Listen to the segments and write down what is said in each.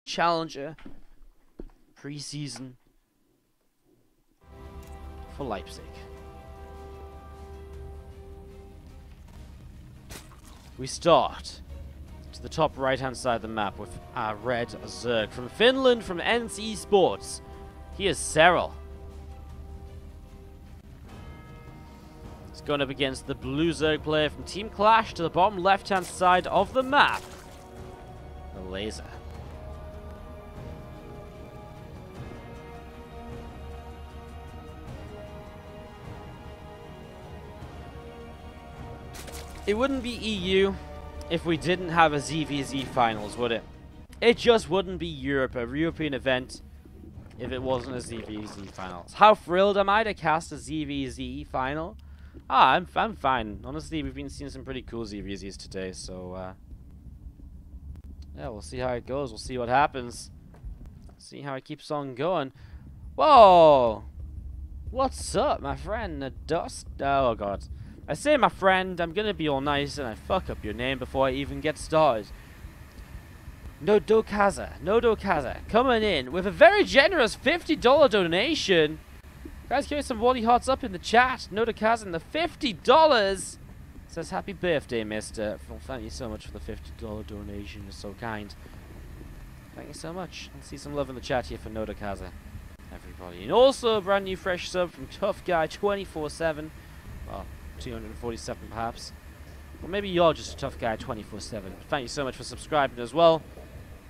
challenger preseason for Leipzig. We start to the top right-hand side of the map with our red Zerg from Finland, from NC Sports. Here's Serral. He's going up against the blue Zerg player from Team Clash to the bottom left-hand side of the map, Elazer. It wouldn't be EU if we didn't have a ZvZ finals, would it? It just wouldn't be Europe, a European event, if it wasn't a ZvZ finals. How thrilled am I to cast a ZvZ final? I'm fine. Honestly, we've been seeing some pretty cool ZvZs today, so yeah, we'll see how it goes. We'll see what happens. See how it keeps on going. Whoa! What's up, my friend? Dust? Oh god. I say, my friend, I'm gonna be all nice and I fuck up your name before I even get started. Nodokaza, coming in with a very generous $50 donation. Guys, give me some Wardy hearts up in the chat. Nodokaza and the $50 says happy birthday, mister. Well, thank you so much for the $50 donation. You're so kind. Thank you so much. Let's see some love in the chat here for Nodokaza, everybody. And also a brand new fresh sub from Tough Guy 24/7. Well, 247 perhaps. Or maybe you're just a tough guy 24/7. Thank you so much for subscribing as well.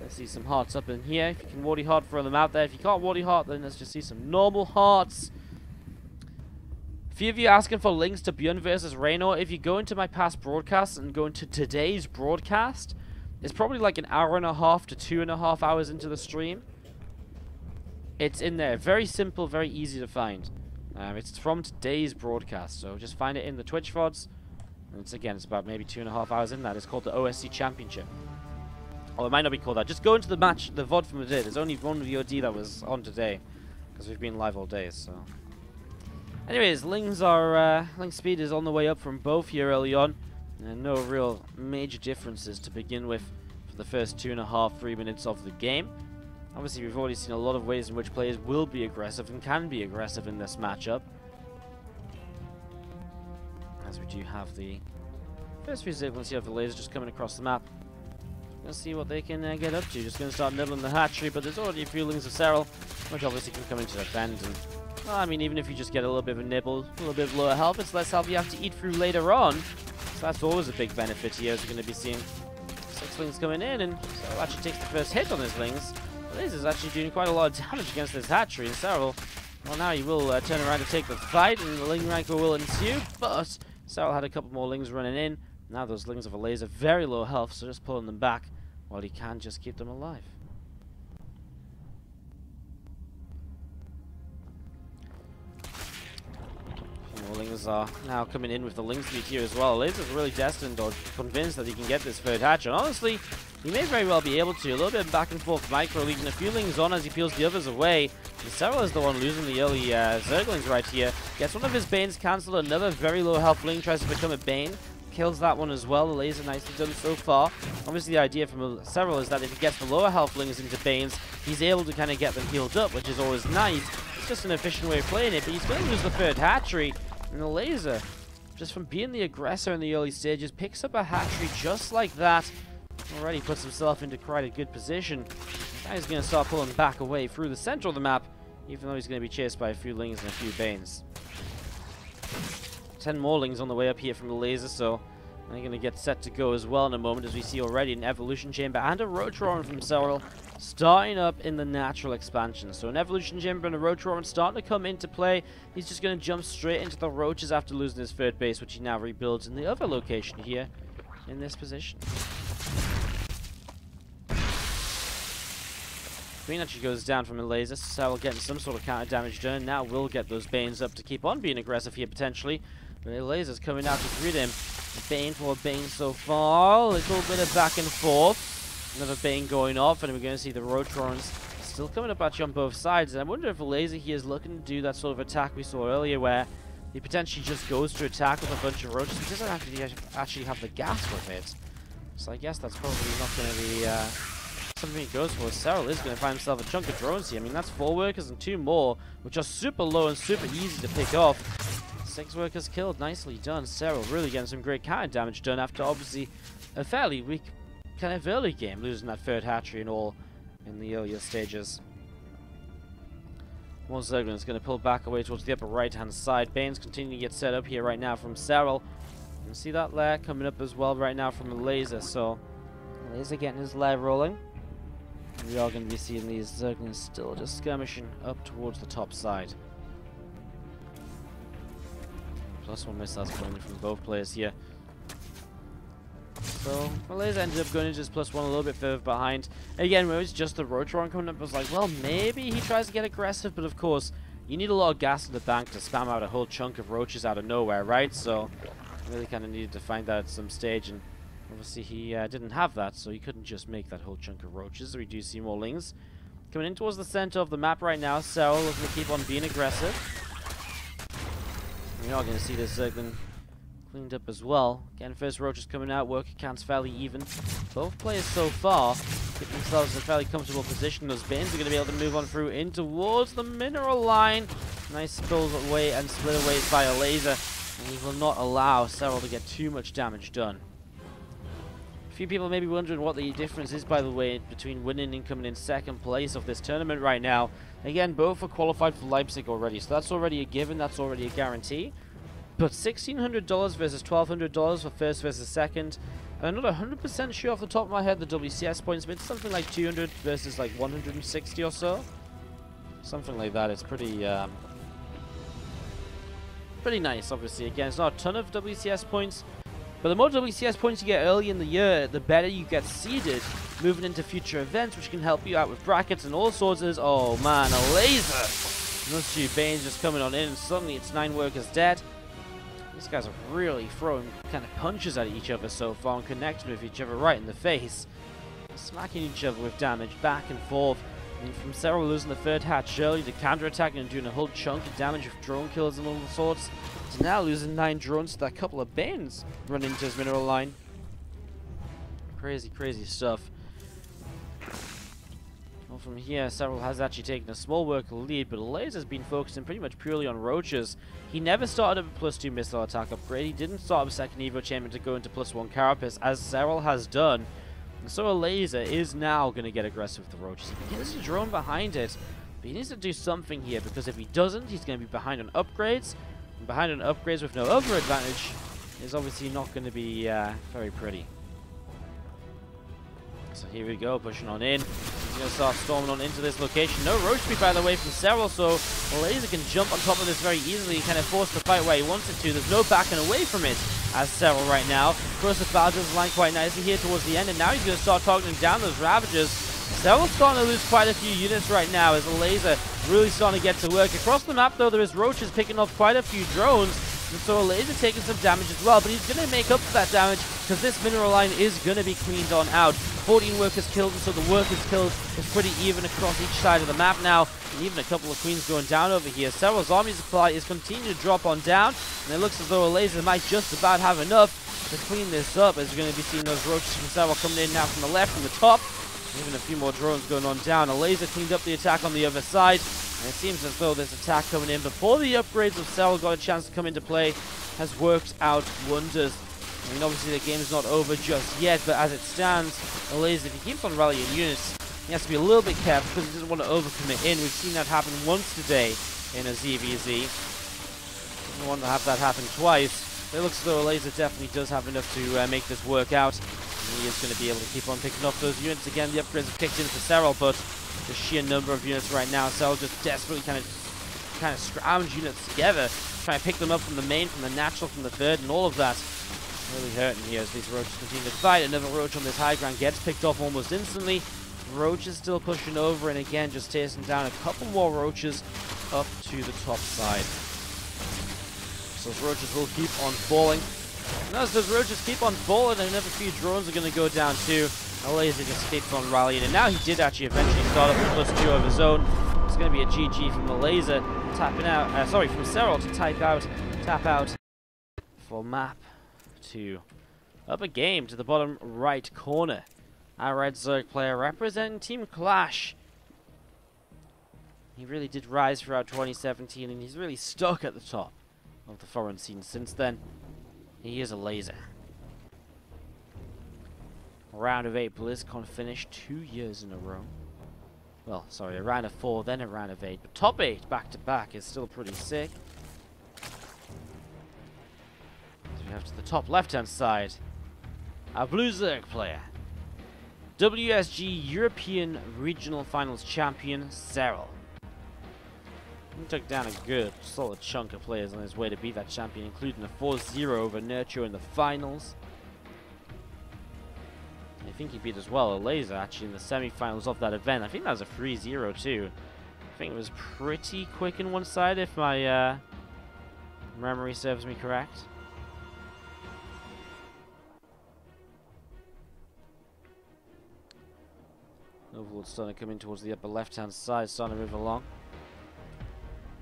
Let's see some hearts up in here. If you can Wardy heart, throw them out there. If you can't Wardy heart, then let's just see some normal hearts. A few of you asking for links to Björn versus Raynor. If you go into my past broadcasts and go into today's broadcast, it's probably like an hour and a half to 2.5 hours into the stream. It's in there. Very simple, very easy to find. It's from today's broadcast, so just find it in the Twitch VODs. And it's about maybe 2.5 hours in that. It's called the OSC Championship. Or it might not be called that. Just go into the match, the VOD from today. There's only one VOD that was on today, because we've been live all day, so. Anyways, Ling's Ling speed is on the way up from both here early on. And no real major differences to begin with for the first 2.5–3 minutes of the game. Obviously, we've already seen a lot of ways in which players will be aggressive and can be aggressive in this matchup. As we do have the first few seconds here of the Elazer just coming across the map. Let's see what they can get up to. Just going to start nibbling the hatchery, but there's already a few Lings of Serral, which obviously can come into defend. And, well, I mean, even if you just get a little bit of a nibble, a little bit of lower health, it's less health you have to eat through later on. So that's always a big benefit here, as we're going to be seeing 6 Lings coming in, and Serral actually takes the first hit on his Lings. Elazer is actually doing quite a lot of damage against this hatchery, and Serral, well, now he will turn around and take the fight, and the Ling rancor will ensue, but Serral had a couple more Lings running in. Now those Lings of Elazer very low health, so just pulling them back while he can just keep them alive. More Lings are now coming in with the Lings lead here as well. Elazer's really destined or convinced that he can get this third hatch, and honestly, he may very well be able to. A little bit back and forth micro, leaving a few Lings on as he peels the others away. And Serral is the one losing the early Zerglings right here. Gets one of his Banes cancelled, another very low health Ling tries to become a Bane. Kills that one as well. The Elazer nicely done so far. Obviously, the idea from Serral is that if he gets the lower health Lings into Banes, he's able to kind of get them healed up, which is always nice. It's just an efficient way of playing it, but he's going to lose the third hatchery. And the Elazer, just from being the aggressor in the early stages, picks up a hatchery just like that. Already puts himself into quite a good position. Now he's going to start pulling back away through the center of the map, even though he's going to be chased by a few Lings and a few Banes. 10 more Lings on the way up here from the Elazer, so they're going to get set to go as well in a moment, as we see already an Evolution Chamber and a Roach Roaring from Serral starting up in the natural expansion. So an Evolution Chamber and a Roach Roaring starting to come into play. He's just going to jump straight into the Roaches after losing his third base, which he now rebuilds in the other location here in this position. Queen actually goes down from Elazer, so Serral getting some sort of counter damage done. Now will get those Banes up to keep on being aggressive here potentially. But Elazer's coming out to greet him. Bane for a Bane so far. A little bit of back and forth. Another Bane going off, and we're going to see the Roach Roarings still coming up at you on both sides. And I wonder if Elazer here is looking to do that sort of attack we saw earlier, where he potentially just goes to attack with a bunch of Roaches. He doesn't have to actually have the gas with it. So I guess that's probably not going to be something he goes for. Serral is going to find himself a chunk of drones here. I mean, that's 4 workers and 2 more, which are super low and super easy to pick off. 6 workers killed. Nicely done. Serral really getting some great counter damage done after obviously a fairly weak kind of early game, losing that 3rd hatchery and all in the earlier stages. One Zerglin is going to pull back away towards the upper right-hand side. Bane's continuing to get set up here right now from Serral. You can see that lair coming up as well right now from Elazer. So, Elazer getting his lair rolling. We are going to be seeing these Zerglins still just skirmishing up towards the top side. +1 missiles coming in from both players here. So, Elazer ended up going into his +1 a little bit further behind. Again, when it was just the roach run coming up, I was like, well, maybe he tries to get aggressive, but of course, you need a lot of gas in the bank to spam out a whole chunk of roaches out of nowhere, right? So, really kind of needed to find that at some stage, and obviously he didn't have that, so he couldn't just make that whole chunk of roaches. So we do see more lings coming in towards the center of the map right now. Serral looking to keep on being aggressive. We are going to see this Zerglin cleaned up as well. Again, first roaches coming out, worker counts fairly even. Both players so far put themselves in a fairly comfortable position. Those Banes are going to be able to move on through in towards the mineral line. Nice spill away and split away by Elazer, and he will not allow Serral to get too much damage done. A few people may be wondering what the difference is, by the way, between winning and coming in 2nd place of this tournament right now. Again, both are qualified for Leipzig already, so that's already a given, that's already a guarantee. But $1,600 versus $1,200 for 1st versus 2nd. And I'm not 100% sure off the top of my head the WCS points, but it's something like 200 versus like 160 or so. Something like that. It's pretty nice, obviously. Again, it's not a ton of WCS points, but the more WCS points you get early in the year, the better you get seeded moving into future events, which can help you out with brackets and all sorts of... Oh man, Elazer! Those 2 Banes just coming on in, and suddenly it's 9 workers dead. These guys are really throwing kind of punches at each other so far and connecting with each other right in the face. Smacking each other with damage back and forth. And from Serral losing the 3rd hatch early to counter-attacking and doing a whole chunk of damage with drone kills and all sorts, to now losing 9 drones to that couple of Banes running into his mineral line. Crazy, crazy stuff. Well, from here, Serral has actually taken a small worker lead, but Elazer's been focusing pretty much purely on roaches. He never started up a +2 missile attack upgrade. He didn't start up a 2nd Evo chamber to go into +1 carapace, as Serral has done. And so Elazer is now going to get aggressive with the roaches. He gets a drone behind it, but he needs to do something here, because if he doesn't, he's going to be behind on upgrades. And behind on upgrades with no other advantage is obviously not going to be very pretty. So here we go, pushing on in. He's going to start storming on into this location. No roach speed, by the way, from Serral, so Elazer can jump on top of this very easily and kind of force the fight where he wants it to. There's no backing away from it as Serral right now. Cross the Bowser's line quite nicely here towards the end, and now he's going to start targeting down those Ravagers. Serral's starting to lose quite a few units right now as Elazer really starting to get to work. Across the map, though, there is roaches picking off quite a few drones. And so Elazer taking some damage as well, but he's going to make up for that damage because this mineral line is going to be cleaned on out. 14 workers killed, and so the workers killed is pretty even across each side of the map now. And even a couple of queens going down over here. Serral's army supply is continuing to drop on down, and it looks as though Elazer might just about have enough to clean this up, as we're going to be seeing those roaches from Serral coming in now from the left, from the top. Even a few more drones going on down. Elazer cleaned up the attack on the other side, and it seems as though this attack coming in before the upgrades of Serral got a chance to come into play has worked out wonders. I mean, obviously the game is not over just yet, but as it stands, Elazer, if he keeps on rallying units, he has to be a little bit careful because he doesn't want to overcommit in. We've seen that happen once today in a ZvZ. Doesn't want to have that happen twice. But it looks as though Elazer definitely does have enough to make this work out. And he is going to be able to keep on picking up those units. Again, the upgrades have kicked in for Serral, but the sheer number of units right now, Serral just desperately kind of scrounge units together, trying to pick them up from the main, from the natural, from the 3rd, and all of that. Really hurting here as these roaches continue to fight. Another roach on this high ground gets picked off almost instantly. Roach is still pushing over, and again just chasing down a couple more roaches up to the top side. So those roaches will keep on falling. And as those roaches keep on falling, another few drones are going to go down too. Elazer just keeps on rallying, and now he did actually eventually start up with +2 of his own. It's going to be a GG from Elazer, tapping out, from Serral to tap out for map 2. Up a game to the bottom right corner. Our red Zerg player representing Team Clash. He really did rise throughout 2017, and he's really stuck at the top of the foreign scene since then. He is Elazer. Round of 8 BlizzCon finished 2 years in a row. Well, sorry, a round of 4, then a round of 8. But top 8 back to back is still pretty sick. So we have to the top left-hand side, our blue Zerg player, WSG European Regional Finals champion, Serral. He took down a good, solid chunk of players on his way to beat that champion, including a 4-0 over Nurture in the finals. I think he beat as well Elazer actually in the semi-finals of that event. I think that was a 3-0 too. I think it was pretty quick in one side if my memory serves me correct. Overlord's starting to come in towards the upper left-hand side, starting to move along.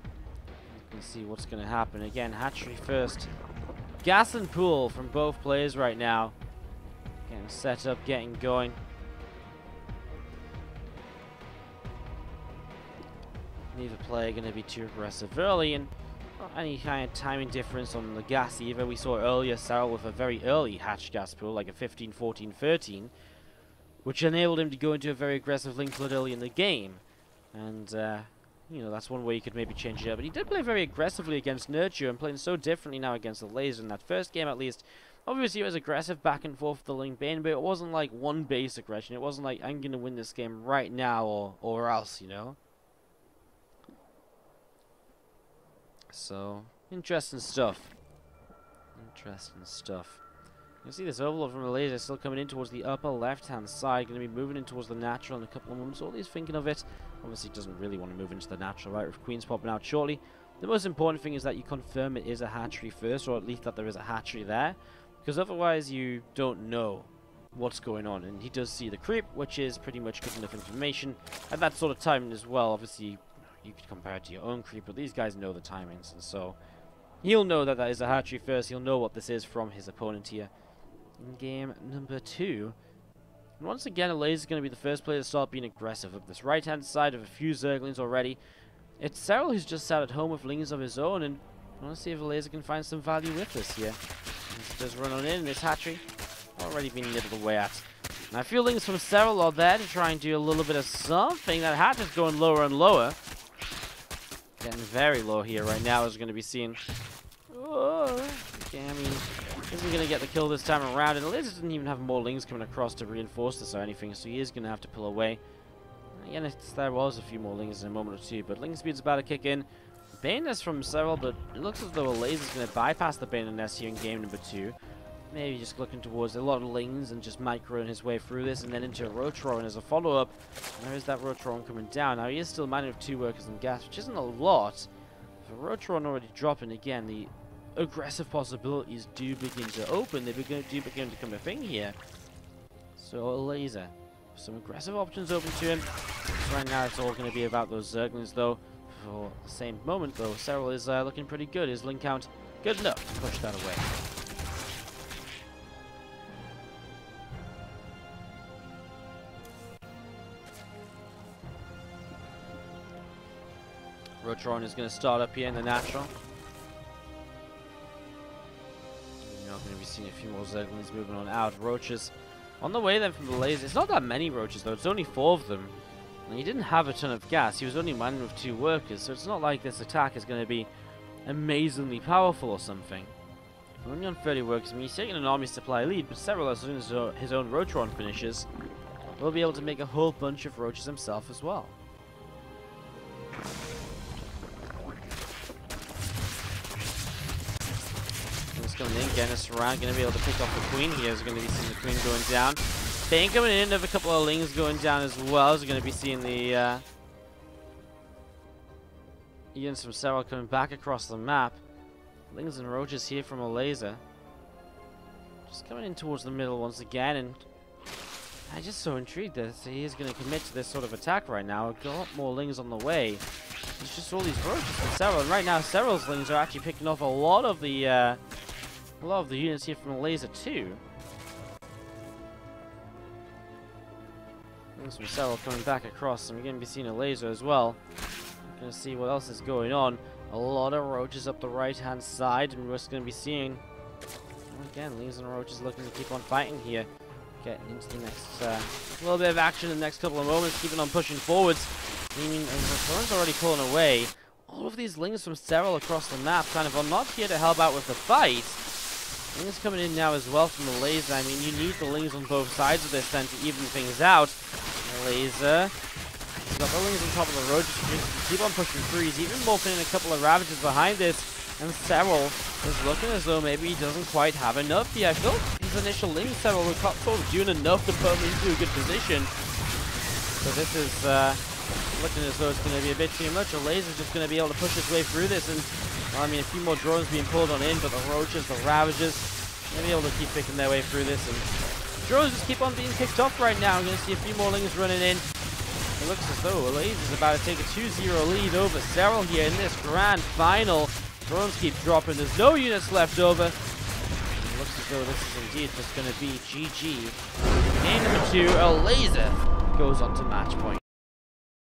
You can see what's going to happen. Again, hatchery first. Gas and pool from both players right now. Getting set up, getting going. Neither player going to be too aggressive early, and not any kind of timing difference on the gas either. We saw earlier Serral with a very early hatch gas pool, like a 15, 14, 13, which enabled him to go into a very aggressive link flood early in the game. And, you know, that's one way you could maybe change it up. But he did play very aggressively against Nurture and playing so differently now against Elazer in that first game at least. Obviously, it was aggressive back and forth with the link bane, but it wasn't like one base aggression. It wasn't like, I'm going to win this game right now or else, you know? So, interesting stuff. Interesting stuff. You can see this overlord from Elazer still coming in towards the upper left-hand side. Going to be moving in towards the natural in a couple of moments. All he's thinking of it. Obviously, doesn't really want to move into the natural, right? With Queens popping out shortly. The most important thing is that you confirm it is a hatchery first, or at least that there is a hatchery there. Because otherwise you don't know what's going on. And he does see the creep, which is pretty much good enough information at that sort of timing as well. Obviously, you could compare it to your own creep, but these guys know the timings. And so he'll know that that is a hatchery first. He'll know what this is from his opponent here in game number 2. And once again, Elazer is going to be the first player to start being aggressive. Up this right-hand side of a few Zerglings already. It's Serral who's just sat at home with Lings of his own, and I want to see if Elazer can find some value with this here. He does run on in this hatchery. Already been nibbled away at. And I feel Lings from Serral are there to try and do a little bit of something. That hatch is going lower and lower. Getting very low here right now, as we're going to be seeing. Oh, okay, I mean, isn't going to get the kill this time around. And Elazer doesn't even have more Lings coming across to reinforce this or anything, so he is going to have to pull away. Again, there was a few more Lings in a moment or two, but Ling speed's about to kick in. Bane Nest from Serral, but it looks as though Elazer's going to bypass the Bane Nest here in game number 2. Maybe just looking towards a lot of Lings and just microing his way through this, and then into a Rotron as a follow-up. There is that Rotron coming down. Now, he is still manning with 2 workers in gas, which isn't a lot. For Rotron already dropping, again, the aggressive possibilities do begin to open. They do begin to become a thing here. So, Elazer, some aggressive options open to him. Right now, it's all going to be about those Zerglings, though. For the same moment, though, Serral is looking pretty good. His link count good enough to push that away. Rotron is going to start up here in the natural. You're going to be seeing a few more Zerglings moving on out. Roaches on the way then from the Elazer. It's not that many Roaches, though. It's only 4 of them. And he didn't have a ton of gas. He was only manning with 2 workers, so it's not like this attack is going to be amazingly powerful or something. We're only on 30 workers. I mean, he's taking an army supply lead, but Serral, as soon as his own Rotron finishes, will be able to make a whole bunch of Roaches himself as well. He's coming in, getting a surround, going to be able to pick off the Queen. Here is going to be seeing the Queen going down. Bane coming in, another couple of Lings going down as well. So we're going to be seeing the units from Serral coming back across the map. Lings and Roaches here from Elazer. Just coming in towards the middle once again, and I'm just so intrigued that he is going to commit to this sort of attack right now. A lot more Lings on the way. It's just all these Roaches from Serral, and right now Serral's Lings are actually picking off a lot of the units here from Elazer too. Lings from Serral coming back across, and we're going to be seeing Elazer as well. We're going to see what else is going on. A lot of roaches up the right-hand side, and we're just going to be seeing, again, Lings and roaches looking to keep on fighting here. Getting into the next little bit of action in the next couple of moments, keeping on pushing forwards. Meaning, Return's already pulling away. All of these Lings from Serral across the map kind of are not here to help out with the fight. Lings coming in now as well from the Elazer. I mean, you need the Lings on both sides of this then to even things out. Elazer. He's got the Lings on top of the road, just keep on pushing through. He's even morphing in a couple of Ravages behind this. And Serral is looking as though maybe he doesn't quite have enough here. I feel his initial Lings Serral were sort of doing enough to put him into a good position. So this is looking as though it's going to be a bit too much. Elazer's just going to be able to push his way through this. And, well, I mean, a few more drones being pulled on in, but the roaches, the Ravages, they'll be able to keep picking their way through this. And drones just keep on being picked off right now. I'm going to see a few more Lings running in. It looks as though Elazer's about to take a 2-0 lead over Serral here in this grand final. Drones keep dropping. There's no units left over. It looks as though this is indeed just going to be GG. Game number 2, Elazer goes on to match point.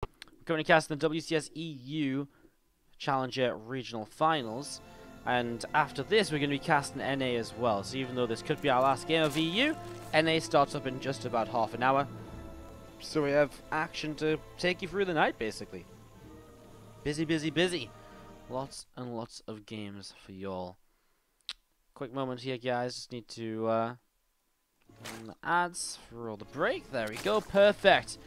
We're currently casting the WCS EU Challenger Regional Finals. And after this, we're going to be casting NA as well. So even though this could be our last game of EU, NA starts up in just about half an hour. So we have action to take you through the night, basically. Busy, busy, busy. Lots and lots of games for y'all. Quick moment here, guys. Just need to run the ads for all the break. There we go. Perfect.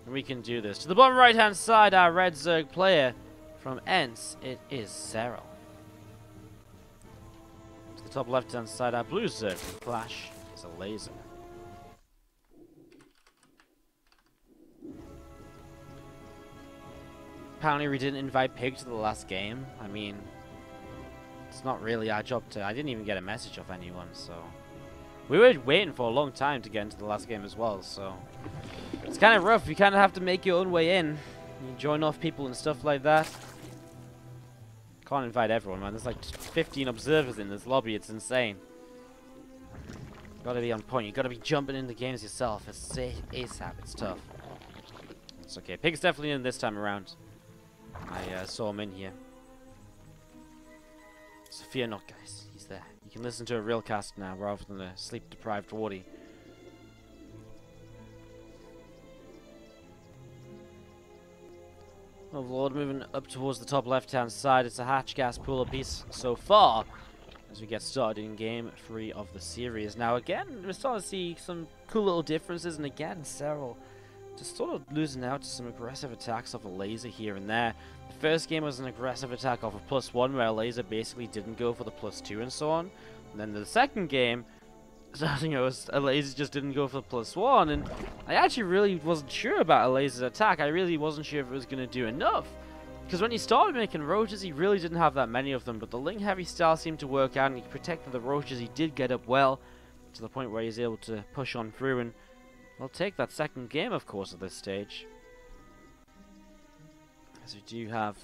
And we can do this. To the bottom right-hand side, our red Zerg player from Ents. It is Serral. To the top left-hand side, our blue Zerg from Clash is Elazer. Apparently we didn't invite Pig to the last game. I mean, it's not really our job to... I didn't even get a message off anyone, so... We were waiting for a long time to get into the last game as well, so... It's kind of rough. You kind of have to make your own way in. You join off people and stuff like that. Can't invite everyone, man. There's like 15 observers in this lobby. It's insane. Gotta be on point. You gotta be jumping into games yourself. It's ASAP. It's tough. It's okay. Pig's definitely in this time around. I saw him in here. So fear not, guys. He's there. You can listen to a real cast now rather than a sleep-deprived Wardy. Overlord moving up towards the top left-hand side. It's a hatch gas pool apiece so far as we get started in game 3 of the series. Now again, we're starting to see some cool little differences, and again, Serral just sort of losing out to some aggressive attacks off a Elazer here and there. The first game was an aggressive attack off a +1 where Elazer basically didn't go for the +2 and so on. And then the second game, you know, Elazer just didn't go for the +1, and I actually really wasn't sure about Elazer's attack. I really wasn't sure if it was going to do enough. Because when he started making roaches, he really didn't have that many of them, but the Ling Heavy style seemed to work out, and he protected the roaches. He did get up well, to the point where he's able to push on through, and we'll take that second game, of course, at this stage. As we do have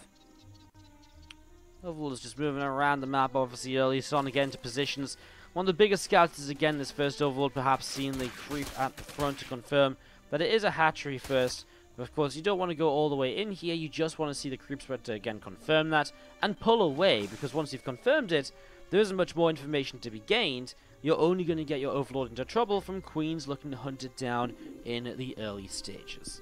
Overlord is just moving around the map, obviously early, starting to get into positions. One of the biggest scouts is again this first Overlord, perhaps seeing the creep at the front to confirm that it is a hatchery first. But of course, you don't want to go all the way in here, you just want to see the creep spread to again confirm that and pull away, because once you've confirmed it, there isn't much more information to be gained. You're only going to get your Overlord into trouble from Queens looking to hunt it down in the early stages.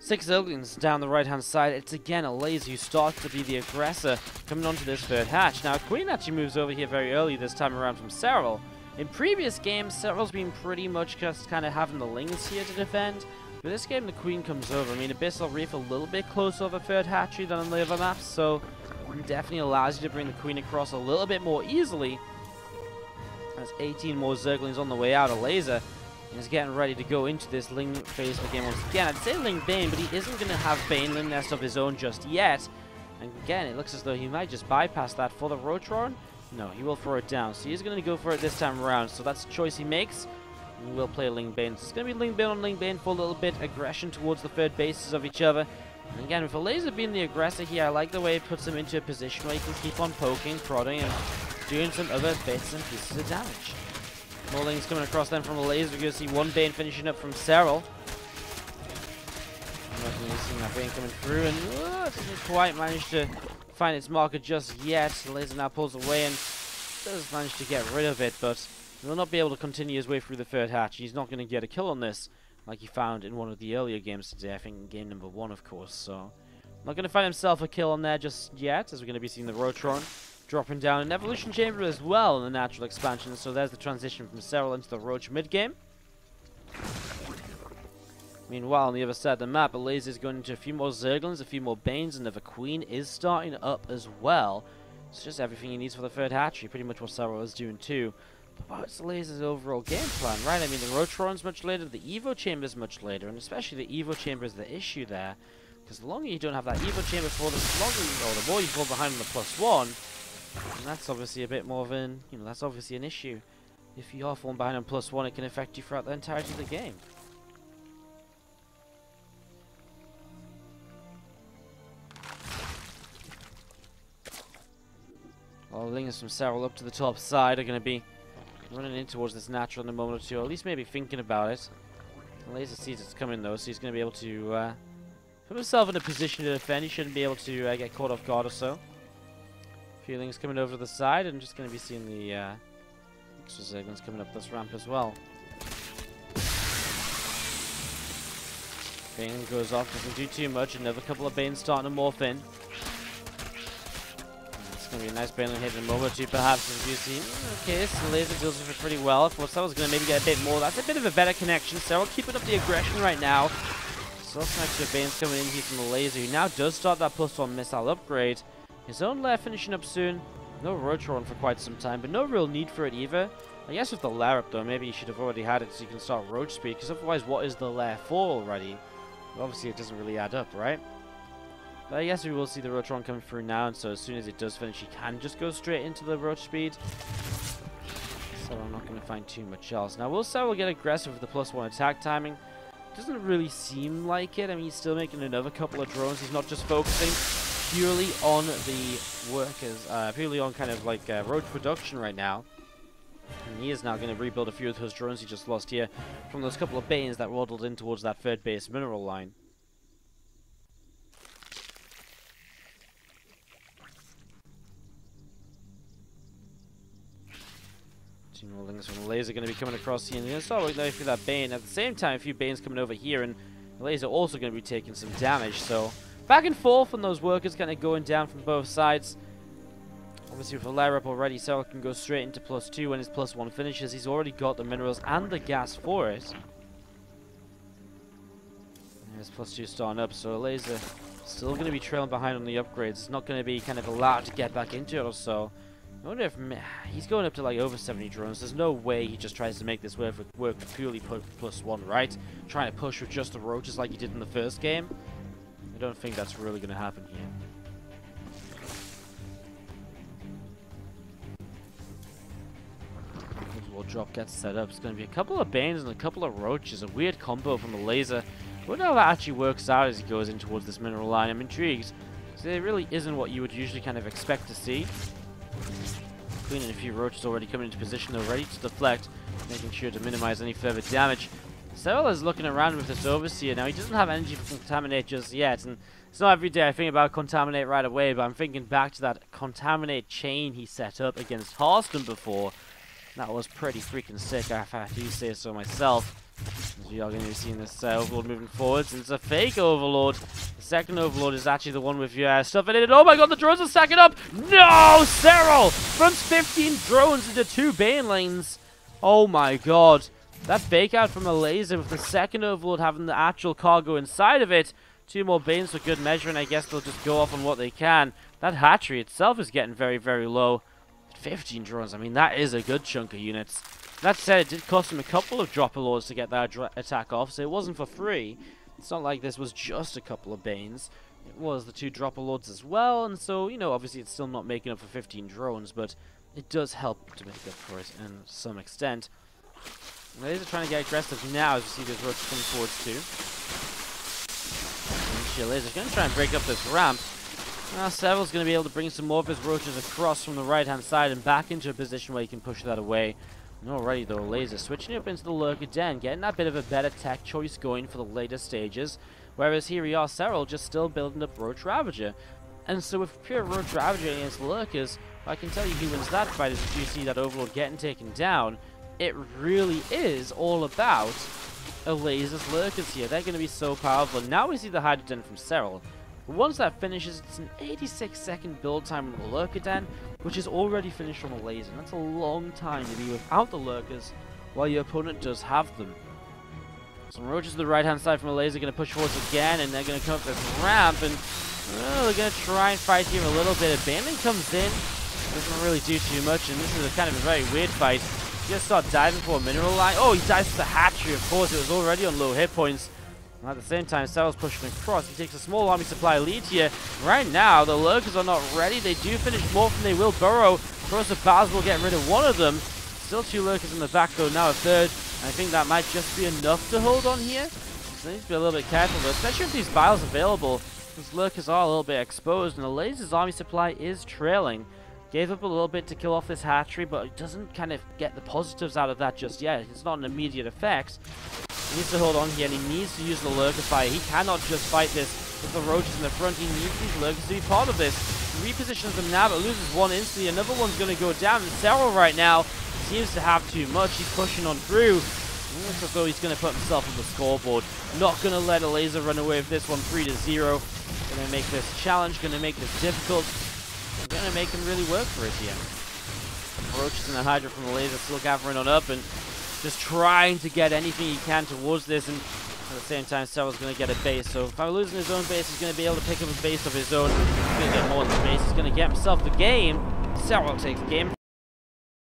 6 Zerglings down the right-hand side. It's again Elazer who starts to be the aggressor coming onto this third hatch. Now, Queen actually moves over here very early this time around from Serral. In previous games, Serral's been pretty much just kind of having the Lings here to defend. But this game, the Queen comes over. I mean, Abyssal Reef a little bit closer of a third hatchery than on the other maps, so it definitely allows you to bring the Queen across a little bit more easily. There's 18 more Zerglings on the way out. Elazer is getting ready to go into this Ling phase of the game once again. I'd say Ling Bane, but he isn't going to have Bane Ling Nest of his own just yet. And again, it looks as though he might just bypass that for the Rotron. No, he will throw it down. So he's going to go for it this time around. So that's the choice he makes. He will play Ling Bane. So it's going to be Ling Bane on Ling Bane for a little bit. Aggression towards the third bases of each other. And again, with Elazer being the aggressor here, I like the way it puts him into a position where he can keep on poking, prodding, and doing some other bits and pieces of damage. More Lings coming across then from Elazer. We're going to see one Bane finishing up from Serral. Definitely seeing that Bane coming through, and doesn't quite manage to find its marker just yet. Elazer now pulls away and does manage to get rid of it, but he will not be able to continue his way through the third hatch. He's not going to get a kill on this, like he found in one of the earlier games today. I think in game number 1, of course. So not going to find himself a kill on there just yet, as we're going to be seeing the Rotron dropping down an evolution chamber as well in the natural expansion. So there's the transition from Serral into the Roach mid game. Meanwhile, on the other side of the map, Elazer is going into a few more Zerglings, a few more Banes, and the Queen is starting up as well. It's just everything he needs for the third hatchery, pretty much what Serral is doing too. But what's Elazer's overall game plan, right? I mean, the Rotron's much later, the Evo Chamber's much later, and especially the Evo Chamber is the issue there. Because the longer you don't have that Evo Chamber for, the more you fall behind on the +1, and that's obviously a bit more of an, that's obviously an issue. If you are falling behind on +1, it can affect you throughout the entirety of the game. Well, Lingers from Serral up to the top side are going to be running in towards this natural in a moment or two, or at least maybe thinking about it. Elazer sees it's coming though, so he's going to be able to put himself in a position to defend. He shouldn't be able to get caught off guard or so. Feelings coming over to the side, and just going to be seeing the extra Zerglings coming up this ramp as well. Bane goes off, doesn't do too much. Another couple of Banes starting to morph in. It's going to be a nice Baneling hit in a moment or two, perhaps, as you see. Okay, so Elazer deals with it pretty well. I thought Serral's going to maybe get a bit more. That's a bit of a better connection. Serral keeping up the aggression right now. So some extra Banes coming in here from Elazer, who now does start that +1 missile upgrade. His own lair finishing up soon. No Rotron for quite some time, but no real need for it either. I guess with the lair up though, maybe you should have already had it so you can start Roach speed, because otherwise what is the lair for already? Well, obviously it doesn't really add up, right? But I guess we will see the Rotron coming through now, and so as soon as it does finish, he can just go straight into the Roach speed. So I'm not going to find too much else. Now, will Serral get aggressive with the +1 attack timing? Doesn't really seem like it. I mean, he's still making another couple of drones. He's not just focusing purely on the workers, purely on kind of like roach production right now. And he is now going to rebuild a few of those drones he just lost here from those couple of Banes that waddled in towards that third base mineral line. Two more Lings from Elazer going to be coming across here, and they're going to start working their way through that Bane. At the same time, a few Banes coming over here, and Elazer also going to be taking some damage, so back and forth on those workers kind of going down from both sides. Obviously with a lair up already, Serral can go straight into +2 when his +1 finishes. He's already got the minerals and the gas for it. And his +2 starting up, so Elazer still going to be trailing behind on the upgrades. He's not going to be kind of allowed to get back into it or so. I wonder if he's going up to like over 70 drones. There's no way he just tries to make this work with purely +1, right? Trying to push with just the roaches like he did in the first game. I don't think that's really going to happen here. Drop gets set up. It's going to be a couple of Banes and a couple of Roaches. A weird combo from Elazer. I wonder how that actually works out as he goes in towards this mineral line. I'm intrigued, because it really isn't what you would usually kind of expect to see. Queen and a few Roaches already coming into position. They're ready to deflect, making sure to minimize any further damage. Serral is looking around with this Overseer. Now, he doesn't have energy for Contaminate just yet, and it's not every day I think about Contaminate right away, but I'm thinking back to that Contaminate chain he set up against Hearthstone before. That was pretty freaking sick, if I do say so myself. As we are going to be seeing this Overlord moving forwards, and it's a fake Overlord. The second Overlord is actually the one with your stuff in it. Oh my god, the drones are stacking up! No! Serral runs 15 drones into 2 Banelings. Oh my god. That fake out from Elazer with the second Overlord having the actual cargo inside of it. 2 more Banes for good measure, and I guess they'll just go off on what they can. That hatchery itself is getting very, very low. 15 drones, I mean, that is a good chunk of units. That said, it did cost him a couple of Dropper Lords to get that attack off, so it wasn't for free. It's not like this was just a couple of Banes. It was the 2 Dropper Lords as well, and so, you know, obviously it's still not making up for 15 drones, but it does help to make up for it in some extent. Elazer trying to get aggressive now as you see those roaches coming towards too. And Elazer's going to try and break up this ramp. Now Serral's going to be able to bring some more of his roaches across from the right-hand side and back into a position where he can push that away. And already though, Elazer switching up into the Lurker Den, getting that bit of a better tech choice going for the later stages. Whereas here we are, Serral just still building up Roach Ravager. And so with pure Roach Ravager against Lurkers, I can tell you who wins that fight is if you see that Overlord getting taken down. It really is all about Elazer's Lurkers here. They're going to be so powerful. Now we see the Hydra Den from Serral. Once that finishes, it's an 86-second build time on the Lurker Den, which is already finished from Elazer. That's a long time to be without the Lurkers, while your opponent does have them. Some roaches to the right-hand side from Elazer going to push forwards again, and they're going to come up this ramp, and they're going to try and fight here a little bit. Abandon comes in, doesn't really do too much, and this is a kind of a very weird fight. You just start diving for a mineral line. Oh, he dives for the hatchery, of course. It was already on low hit points. And at the same time, Serral's pushing across. He takes a small army supply lead here. Right now, the Lurkers are not ready. They do finish more than they will burrow. Cross of Baz will get rid of one of them. Still 2 Lurkers in the back, though, now a third. And I think that might just be enough to hold on here. So they need to be a little bit careful, though, especially if these vials are available. These Lurkers are a little bit exposed, and Elazer's army supply is trailing. Gave up a little bit to kill off this hatchery, but it doesn't kind of get the positives out of that just yet. It's not an immediate effect. He needs to hold on here, and he needs to use the Lurker fire. He cannot just fight this with the roaches in the front. He needs these Lurkers to be part of this. He repositions them now, but loses one instantly. Another one's going to go down. And Serral right now seems to have too much. He's pushing on through. Looks as though he's going to put himself on the scoreboard. Not going to let Elazer run away with this one 3-0. Going to make this challenge, going to make this difficult. Going to make him really work for it here. Roaches and the Hydra from Elazer still gathering on up and just trying to get anything he can towards this, and at the same time Serral's going to get a base. So if I'm losing his own base, he's going to be able to pick up a base of his own. He's going to get more than the base. He's going to get himself the game. Serral takes the game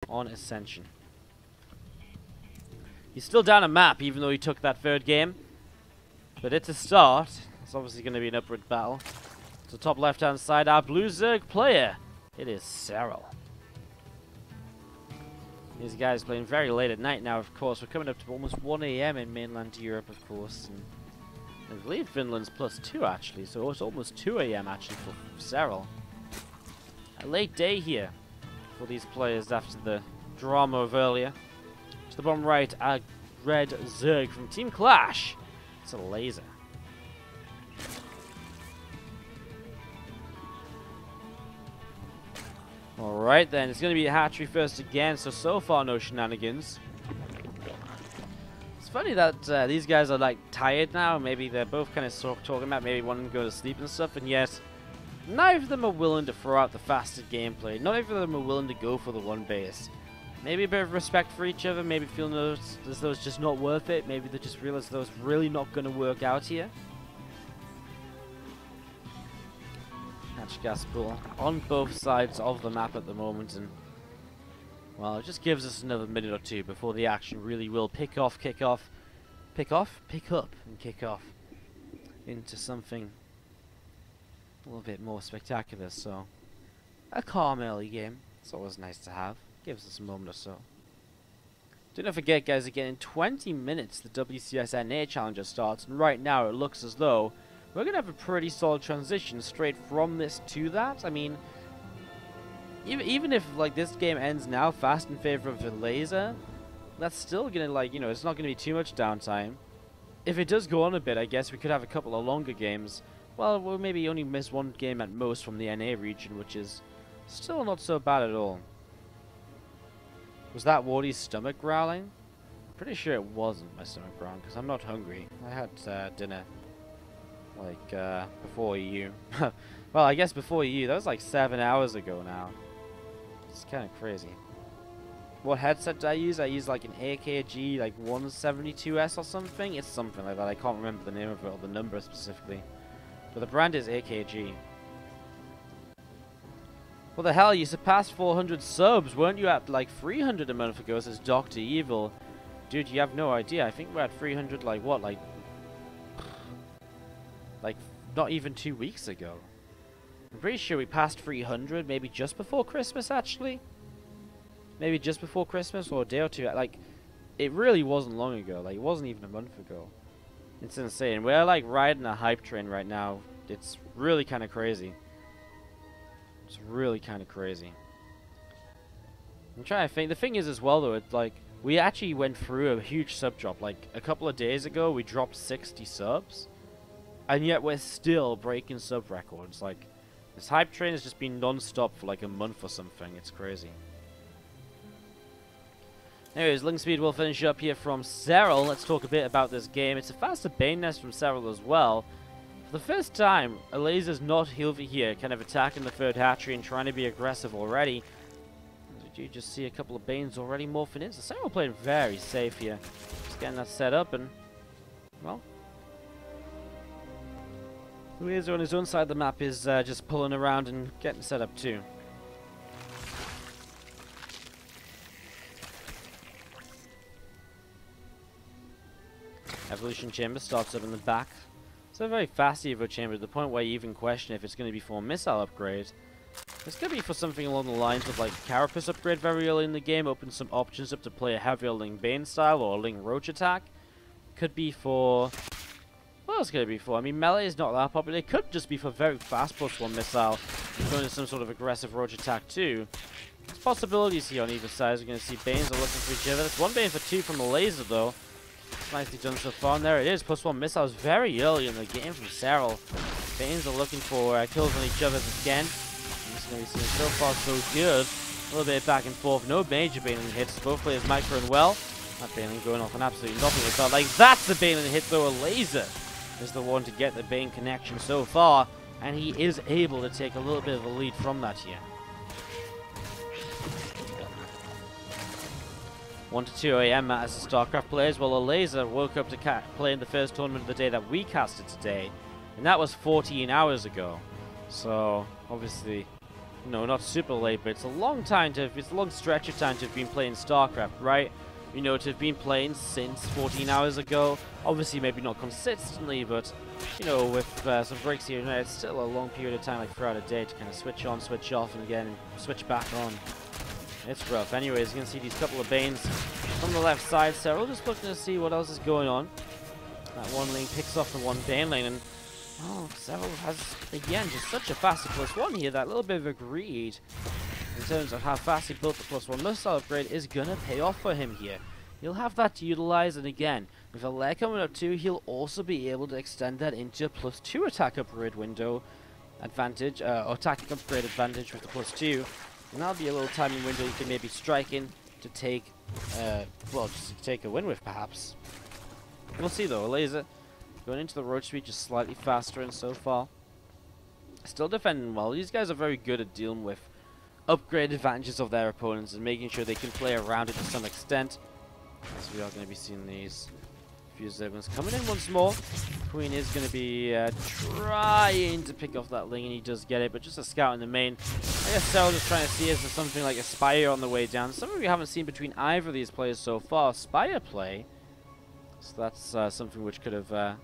on Ascension. He's still down a map even though he took that third game, but it's a start. It's obviously going to be an upward battle. So top left-hand side, our blue Zerg player. It is Serral. These guys playing very late at night now, of course. We're coming up to almost 1 AM in mainland Europe, of course. And I believe Finland's +2, actually. So it's almost 2 AM, actually, for Serral. A late day here for these players after the drama of earlier. To the bottom right, our red Zerg from Team Clash. It's Elazer. Alright then, it's going to be a hatchery first again, so far no shenanigans. It's funny that these guys are like tired now. Maybe they're both kind of talking about maybe wanting to go to sleep and stuff, and yet neither of them are willing to throw out the faster gameplay. Neither of them are willing to go for the one base. Maybe a bit of respect for each other, maybe feeling as though it's just not worth it. Maybe they just realize though it's really not going to work out here. Gas pool on both sides of the map at the moment, and well, it just gives us another minute or two before the action really will pick up and kick off into something a little bit more spectacular. So a calm early game, it's always nice to have. Gives us a moment or so. Do not forget, guys, again in 20 minutes the WCS NA Challenger starts, and right now it looks as though we're going to have a pretty solid transition straight from this to that. I mean, even if like this game ends now fast in favor of Elazer, that's still going to, like, you know, it's not going to be too much downtime. If it does go on a bit, I guess we could have a couple of longer games. Well, we'll maybe only miss one game at most from the NA region, which is still not so bad at all. Was that Wardy's stomach growling? Pretty sure it wasn't my stomach growling, because I'm not hungry. I had dinner like before you. Well, I guess before you. That was like 7 hours ago now. It's kind of crazy. What headset did I use? I used like an AKG like 172S or something. It's something like that. I can't remember the name of it or the number specifically. But the brand is AKG. What the hell? You surpassed 400 subs. Weren't you at like 300 a month ago? Says Dr. Evil. Dude, you have no idea. I think we're at 300 like what? Like not even 2 weeks ago. I'm pretty sure we passed 300 maybe just before Christmas, actually. Maybe just before Christmas or a day or two. Like, it really wasn't long ago. Like, it wasn't even a month ago. It's insane. We're like riding a hype train right now. It's really kind of crazy. It's really kind of crazy. I'm trying to think. The thing is as well though, it's like we actually went through a huge sub drop. Like a couple of days ago we dropped 60 subs. and yet we're still breaking sub records. Like, this hype train has just been non-stop for like a month or something. It's crazy. Anyways, Ling Speed will finish up here from Serral. Let's talk a bit about this game. It's a faster Bane Nest from Serral as well. For the first time, Elazer's not over here, kind of attacking the third hatchery and trying to be aggressive already. You just see a couple of Banes already morphing in. So Serral playing very safe here. Just getting that set up and, well, Elazer on his own side of the map is just pulling around and getting set up too. Evolution Chamber starts up in the back. It's a very fast Evo Chamber to the point where you even question if it's going to be for a missile upgrade. This could be for something along the lines of like Carapace upgrade very early in the game, open some options up to play a heavier Ling Bane style or a Ling Roach attack. Could be for... what else could it be for? I mean, melee is not that popular. It could just be for very fast +1 missile, going to some sort of aggressive Roach attack too. There's possibilities here on either side. We're going to see Banes are looking for each other. That's one Bane for 2 from the Elazer though. Nicely done so far, and there it is. +1 missiles very early in the game from Serral. Banes are looking for kills on each other again. I'm just going to be seeing so far so good. A little bit back and forth. No major Baneling hits. Both players micro and well. That Baneling going off on absolutely nothing. It felt like that's the Baneling hit though. Elazer is the one to get the Bane connection so far, and he is able to take a little bit of a lead from that here. 1 to 2 AM as the StarCraft players. Well, Elazer woke up to play in the first tournament of the day that we casted today, and that was 14 hours ago. So obviously, no, not super late, but it's a long time to, it's a long stretch of time to have been playing StarCraft, right? You know, to have been playing since 14 hours ago. Obviously, maybe not consistently, but you know, with some breaks here and there, it's still a long period of time, like throughout a day, to kind of switch on, switch off, and again switch back on. It's rough. Anyways, you can see these couple of Banes from the left side. Serral just looking to see what else is going on. That one lane picks off the one Bane lane, and oh, Serral has again just such a fast +1 here. That little bit of a greed in terms of how fast he built the +1 missile upgrade is gonna pay off for him here. He'll have that to utilize, and again, with a lair coming up too, he'll also be able to extend that into a +2 attack upgrade window advantage, or attack upgrade advantage with the +2. And that'll be a little timing window you can maybe strike in to take, well, just to take a win with, perhaps. We'll see, though. Elazer going into the road speed just slightly faster, and so far still defending well. These guys are very good at dealing with upgrade advantages of their opponents and making sure they can play around it to some extent. So we are going to be seeing these few Zerglings coming in once more. Queen is going to be trying to pick off that Ling, and he does get it, but just a scout in the main. I guess Serral is trying to see if there's something like a Spire on the way down. Something we haven't seen between either of these players so far. Spire play. So that's something which could have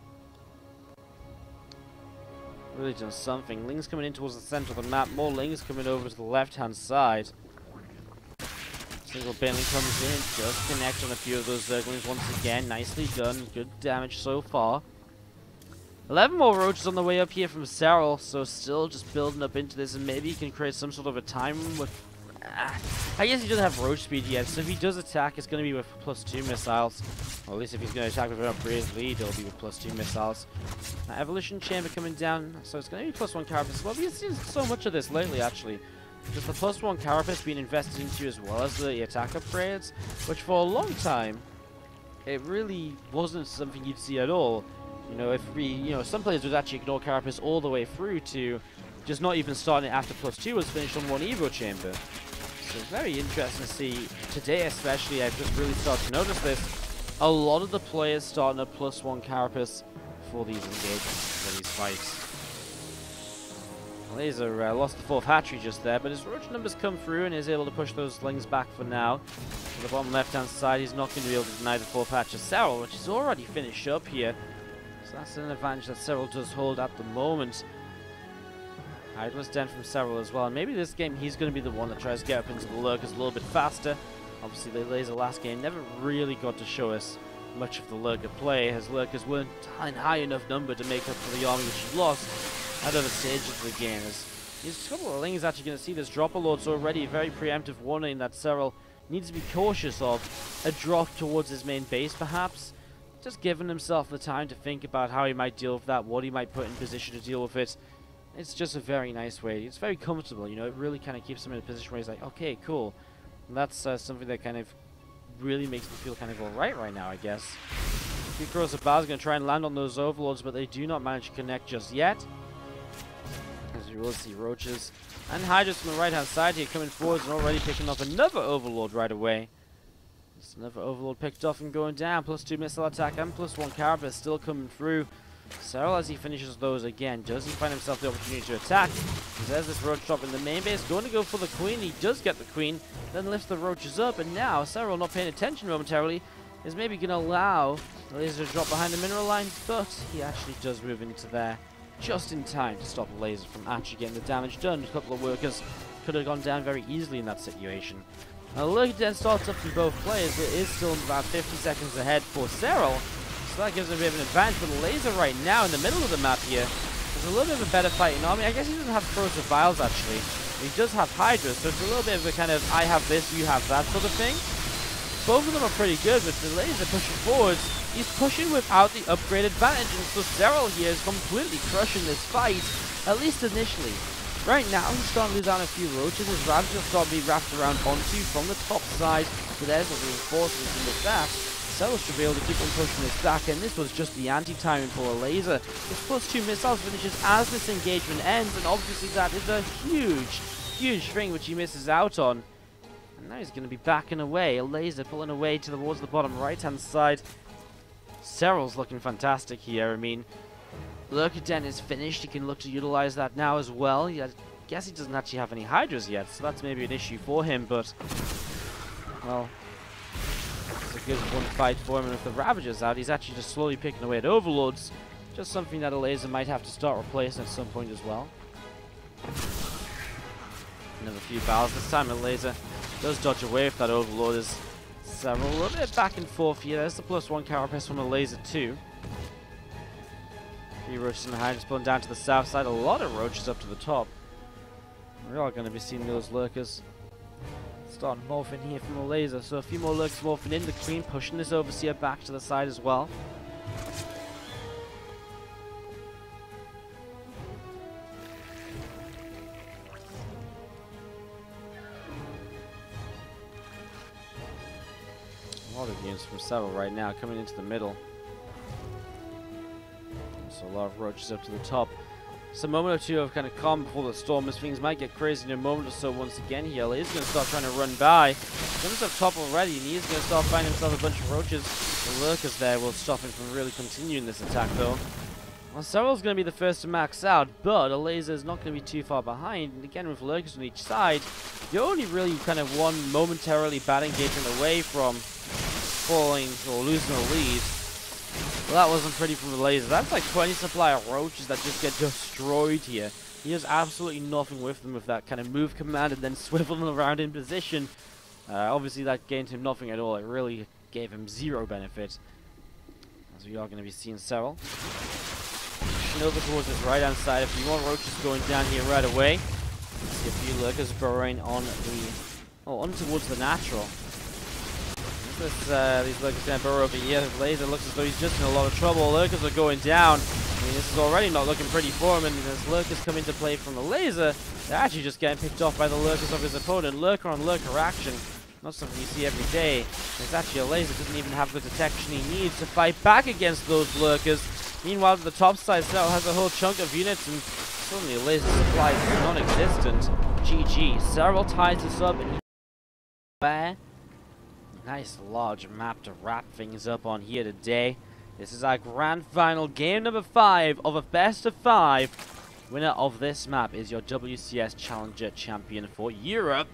really done something. Ling's coming in towards the center of the map. More Ling's coming over to the left-hand side. Single Baneling comes in, just connect on a few of those Zerglings once again. Nicely done. Good damage so far. 11 more roaches on the way up here from Serral, so still just building up into this, and maybe he can create some sort of a time with... I guess he doesn't have roach speed yet, so if he does attack, it's going to be with +2 missiles. Or at least if he's going to attack with an upgraded lead, it'll be with +2 missiles. Evolution Chamber coming down, so it's going to be +1 Carapace. Well, we've seen so much of this lately, actually. Just the +1 Carapace being invested into, as well as the attack upgrades, which for a long time, it really wasn't something you'd see at all. You know, if we, you know, some players would actually ignore Carapace all the way through to just not even starting it after +2 was finished on one Evo Chamber. So it's very interesting to see today, especially. I've just really started to notice this. A lot of the players starting a +1 Carapace for these engagements, for these fights. Elazer lost the 4th hatchery just there, but his roach numbers come through and is able to push those Lings back for now. To the bottom left-hand side, he's not going to be able to deny the 4th hatch of Serral, which is already finished up here. So that's an advantage that Serral does hold at the moment. Idler's Den from Serral as well, and maybe this game he's going to be the one that tries to get up into the lurkers a little bit faster. Obviously, the Elazer last game never really got to show us much of the lurker play, as lurkers weren't in high enough number to make up for the army which he lost at other stages of the game. As these couple of Lings actually going to see this Dropper Lord's already a very preemptive warning that Serral needs to be cautious of a drop towards his main base, perhaps, just giving himself the time to think about how he might deal with that, what he might put in position to deal with it. It's just a very nice way. It's very comfortable, you know. It really kind of keeps him in a position where he's like, okay, cool. And that's something that kind of really makes me feel kind of alright right now, I guess. He throws the bars, going to try and land on those overlords, but they do not manage to connect just yet. As you will see, roaches and hydras from the right-hand side here coming forwards and already picking up another overlord right away. Just another overlord picked off and going down. +2 missile attack and +1 carapace still coming through. Serral, as he finishes those again, does he find himself the opportunity to attack? There's this roach drop in the main base, going to go for the queen. He does get the queen, then lifts the roaches up, and now Serral, not paying attention momentarily, is maybe going to allow Elazer to drop behind the mineral line, but he actually does move into there just in time to stop Elazer from actually getting the damage done. A couple of workers could have gone down very easily in that situation. Now, Lurker Den starts up from both players. It is still about 50 seconds ahead for Serral, so that gives him a bit of an advantage. But Elazer right now in the middle of the map here is a little bit of a better fighting army. I guess he doesn't have corrosive vials actually. He does have hydras, so it's a little bit of a kind of I have this, you have that sort of thing. Both of them are pretty good, but the Elazer pushing forwards, he's pushing without the upgrade advantage, and so Serral here is completely crushing this fight, at least initially. Right now, he's starting to lose out a few roaches. His Ravagers start to be wrapped around onto from the top side, so there's the reinforcements, and with that, Serral should be able to keep on pushing this back, and this was just the anti-timing for Elazer. His +2 missiles finishes as this engagement ends, and obviously that is a huge thing which he misses out on. And now he's going to be backing away. Elazer pulling away towards the bottom right-hand side. Serral's looking fantastic here. I mean, Lurker Den is finished. He can look to utilize that now as well. I guess he doesn't actually have any hydras yet, so that's maybe an issue for him, but, well, it's a good one fight for him. And with the Ravagers out, he's actually just slowly picking away at overlords. Just something that Elazer might have to start replacing at some point as well. Another few battles. This time Elazer does dodge away if that overlord is Serral. A little bit back and forth here. There's the +1 carapace from Elazer too. 3 roaches in the hydras pulling down to the south side. A lot of roaches up to the top. We are going to be seeing those lurkers starting morphing here from Elazer. So a few more lurkers morphing in. The queen pushing this overseer back to the side as well. A lot of units from Serral right now coming into the middle. So a lot of roaches up to the top. Just a moment or two of kind of calm before the storm, as things might get crazy in a moment or so once again here. He's going to start trying to run by. He's up top already, and he's going to start finding himself a bunch of roaches. The lurkers there will stop him from really continuing this attack though. Well, Serral's going to be the first to max out, but Elazer is not going to be too far behind. And again, with lurkers on each side, you're only really kind of one momentarily bad engagement away from falling or losing a lead. Well, that wasn't pretty from Elazer. That's like 20 supply of roaches that just get destroyed here. He does absolutely nothing with them with that kind of move command and then swivel them around in position. Obviously that gained him nothing at all. It really gave him zero benefit. As we are going to be seeing Serral pushing over towards his right hand side. A few more roaches going down here right away. See a few lurkers burrowing on on towards the natural. These lurkers going to burrow over here. Elazer looks as though he's just in a lot of trouble. Lurkers are going down. I mean, this is already not looking pretty for him, and as lurkers come into play from Elazer, they're actually just getting picked off by the lurkers of his opponent. Lurker on lurker action. Not something you see every day. It's actually Elazer doesn't even have the detection he needs to fight back against those lurkers. Meanwhile, the top side, Serral has a whole chunk of units, and suddenly Elazer's supply is non-existent. GG. Serral ties this up, and he's nice large map to wrap things up on here today. This is our grand final, game number 5 of a best of 5. Winner of this map is your WCS Challenger champion for Europe.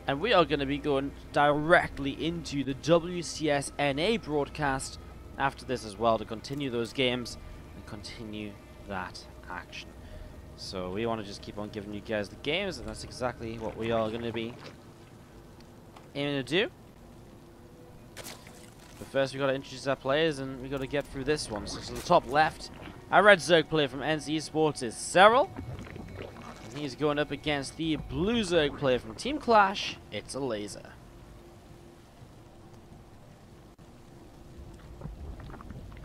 And we are going to be going directly into the WCS NA broadcast after this as well to continue those games and continue that action. So we want to just keep on giving you guys the games, and that's exactly what we are going to be aiming to do. But first, we got to introduce our players, and we got to get through this one. So to the top left, our red Zerg player from NC Esports is Serral. And he's going up against the blue Zerg player from Team Clash. It's Elazer.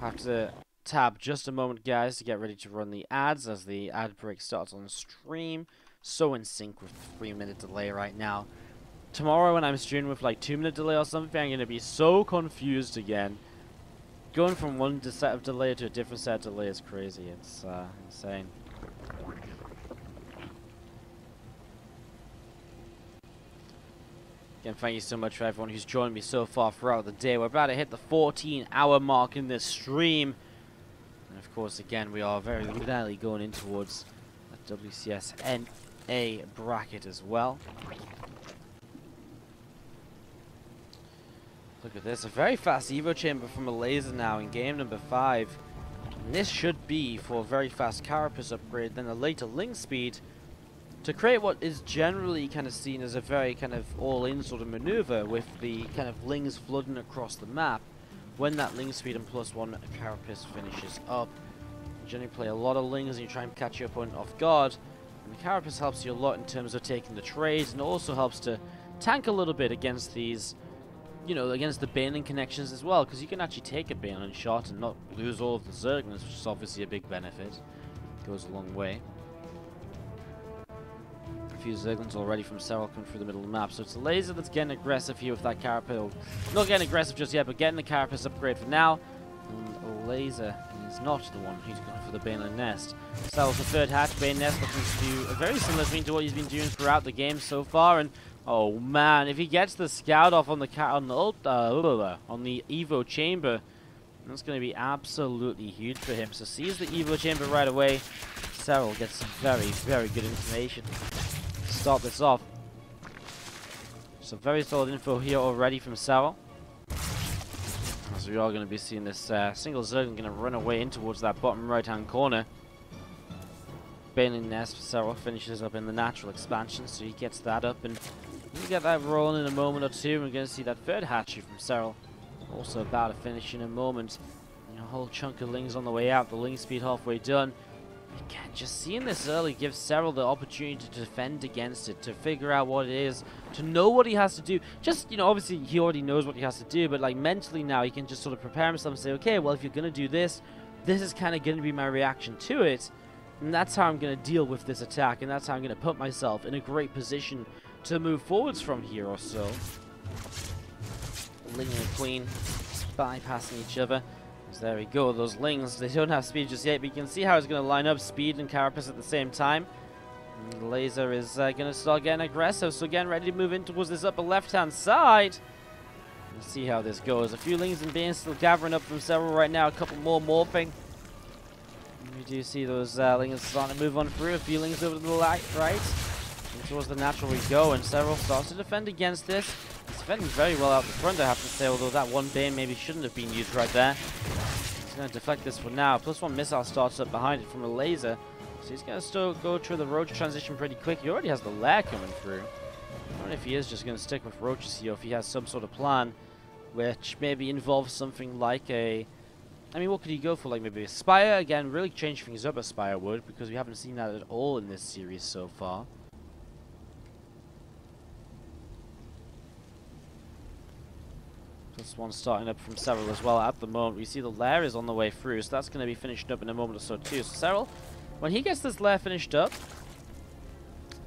have to tab just a moment, guys, to get ready to run the ads as the ad break starts on stream. So in sync with the 3-minute delay right now. Tomorrow when I'm streaming with like 2-minute delay or something, I'm going to be so confused again. Going from one set of delay to a different set of delay is crazy. It's insane. Again, thank you so much for everyone who's joined me so far throughout the day. We're about to hit the 14-hour mark in this stream. And of course, again, we are very rarely going in towards a WCS NA bracket as well. Look at this, a very fast Evo chamber from Elazer now in game number 5. And this should be for a very fast carapace upgrade, then a later link speed to create what is generally kind of seen as a very kind of all-in sort of maneuver with the kind of lings flooding across the map. When that link speed and +1 carapace finishes up, you generally play a lot of lings and you try and catch your opponent off guard. And the carapace helps you a lot in terms of taking the trades, and also helps to tank a little bit against these, you know, against the baneling connections as well, because you can actually take a baneling shot and not lose all of the zerglings, which is obviously a big benefit. Goes a long way. A few zerglings already from Serral coming through the middle of the map, so it's Elazer that's getting aggressive here with that carapace. Not getting aggressive just yet, but getting the carapace upgrade for now. And Elazer is not the one who's going for the baneling nest. Serral's the third hatch, bane nest looking to do a very similar thing to what he's been doing throughout the game so far, and oh man, if he gets the scout off on the Evo chamber, that's going to be absolutely huge for him. So sees the Evo chamber right away. Serral gets some very, very good information to start this off. Some very solid info here already from Serral. As we are going to be seeing this single Zerg going to run away in towards that bottom right hand corner. Baneling nest for Serral finishes up in the natural expansion, so he gets that up, and we'll get that rolling in a moment or two. We're going to see that third hatchery from Serral also about to finish in a moment. And a whole chunk of lings on the way out, the ling speed halfway done. Again, just seeing this early gives Serral the opportunity to defend against it, to figure out what it is, to know what he has to do. Just, you know, obviously he already knows what he has to do, but like mentally now he can just sort of prepare himself and say, okay, well, if you're going to do this, this is kind of going to be my reaction to it. And that's how I'm going to deal with this attack, and that's how I'm going to put myself in a great position to move forwards from here or so. Ling and Queen bypassing each other. As there we go, those lings, they don't have speed just yet, but you can see how it's going to line up speed and carapace at the same time. And Elazer is going to start getting aggressive, so again ready to move in towards this upper left-hand side. Let's see how this goes. A few lings and banes still gathering up from Serral right now, a couple more morphing. We do see those lings starting to move on through. A few lings over to the right. And towards the natural we go, and Serral starts to defend against this. He's defending very well out the front, I have to say, although that one bane maybe shouldn't have been used right there. He's going to deflect this for now. +1 missile starts up behind it from Elazer. So he's going to still go through the roach transition pretty quick. He already has the lair coming through. I don't know if he is just going to stick with roaches here, or if he has some sort of plan which maybe involves something like a... I mean, what could he go for? Like maybe a Spire? Again, really change things up, a Spire would, because we haven't seen that at all in this series so far. +1 starting up from Serral as well at the moment. We see the lair is on the way through, so that's going to be finished up in a moment or so too. So Serral, when he gets this lair finished up,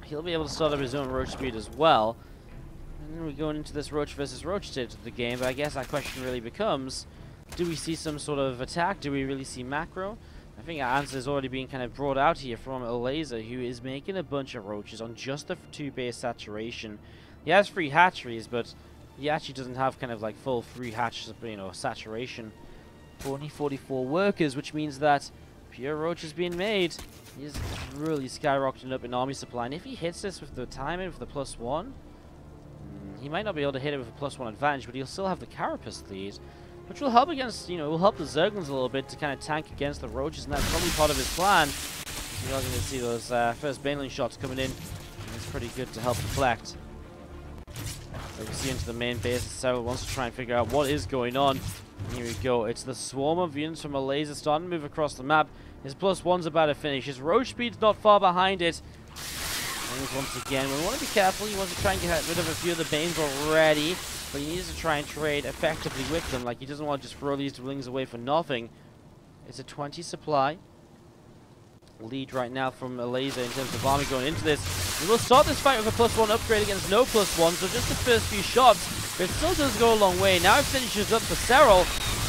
he'll be able to start up his own roach speed as well. And then we're going into this roach versus roach stage of the game, but I guess that question really becomes, do we see some sort of attack? Do we really see macro? I think our answer is already being kind of brought out here from Elazer, who is making a bunch of roaches on just the 2 base saturation. He has 3 hatcheries, but he actually doesn't have kind of like full 3 hatches, you know, saturation. Only 44 workers, which means that pure roach is being made. He's really skyrocketing up in army supply, and if he hits this with the timing, with the +1, he might not be able to hit it with a +1 advantage, but he'll still have the carapace lead, which will help against, you know, will help the Zerglings a little bit to kind of tank against the roaches, and that's probably part of his plan. You're going to see those first baneling shots coming in, and it's pretty good to help deflect. So we see into the main base, Serral wants to try and figure out what is going on. And here we go, it's the swarm of units from Elazer starting to move across the map. His +1's about to finish, his roach speed's not far behind it. And once again, we want to be careful, he wants to try and get rid of a few of the banes already, but he needs to try and trade effectively with them. Like, he doesn't want to just throw these lings away for nothing. It's a 20 supply. Lead right now from Elazer in terms of army going into this. We will start this fight with a +1 upgrade against no +1, so just the first few shots, but it still does go a long way. Now it finishes up for Serral.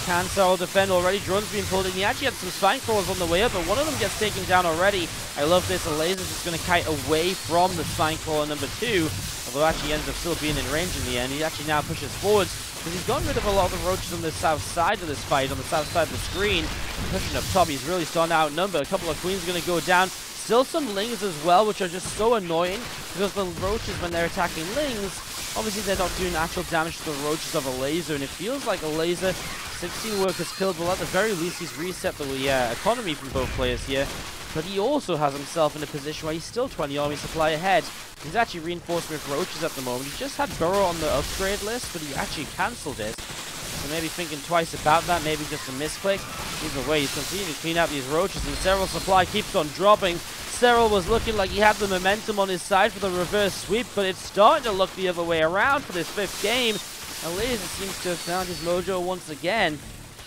Can Serral defend already? Drone's being pulled in. He actually had some spine crawlers on the way up, but one of them gets taken down already. I love this. Elazer's just going to kite away from the spine crawler number 2, although actually ends up still being in range in the end. He actually now pushes forwards, because he's gotten rid of a lot of the roaches on the south side of this fight, on the south side of the screen. Pushing up top, he's really starting to outnumber. A couple of queens are going to go down. Still some lings as well, which are just so annoying, because the roaches, when they're attacking lings, obviously they're not doing actual damage to the roaches of Elazer, and it feels like Elazer, 16 workers killed, well at the very least he's reset the economy from both players here. But he also has himself in a position where he's still 20 army supply ahead. He's actually reinforced with roaches at the moment. He just had Burrow on the upgrade list, but he actually cancelled it. So maybe thinking twice about that, maybe just a misclick. Either way, he's continuing to clean out these roaches, and Serral's supply keeps on dropping. Serral was looking like he had the momentum on his side for the reverse sweep, but it's starting to look the other way around for this 5th game. Elazer seems to have found his mojo once again.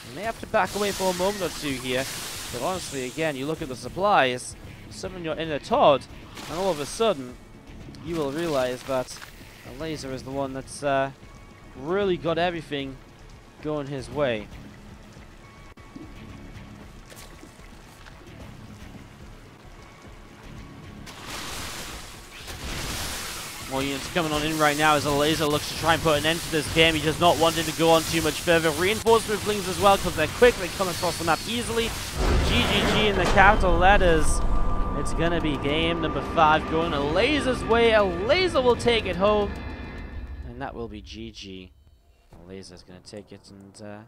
He may have to back away for a moment or two here. But honestly, again, you look at the supplies, summon your inner Todd, and all of a sudden, you will realize that Elazer is the one that's really got everything going his way. More units coming on in right now as Elazer looks to try and put an end to this game. He does not want it to go on too much further. Reinforcement flings as well, because they're quick. They come across the map easily. GGG in the capital letters. It's going to be game number 5 going Elazer's way. Elazer will take it home. And that will be GG. Elazer's going to take it and